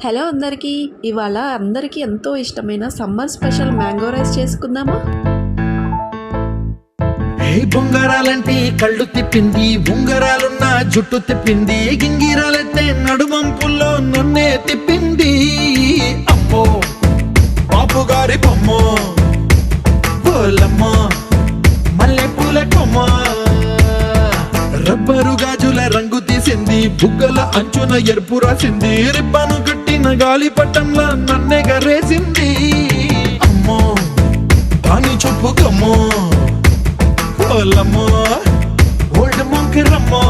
Hello అందరికీ, ఇవాళ అందరికీ ఎంతో ఇష్టమైన సమ్మర్ స్పెషల్ మ్యాంగో రైస్ చేసుకుందామా? బొంగరాలంటే కళ్ళు తిప్పింది, ఉంగరాలున్న జుట్టు తిప్పింది, గింగిరాలైతే నడుమంపుల్లో నన్నే తిప్పింది. అమ్మో బాబు గారి బొమ్మ, పోలమ్మ మల్లె పూల కొమ్మ, రబ్బరు గాజుల రంగు తీసింది, బుగ్గల అంచున ఎరుపు రాసింది, రిబ్బను కట్టిన గాలి పట్టంలా నన్నే గరేసింది. అమ్మో దాని చూపు కమ్మో, ఓలమ్మో ఓల్డ్ మొంకి రమ్మో.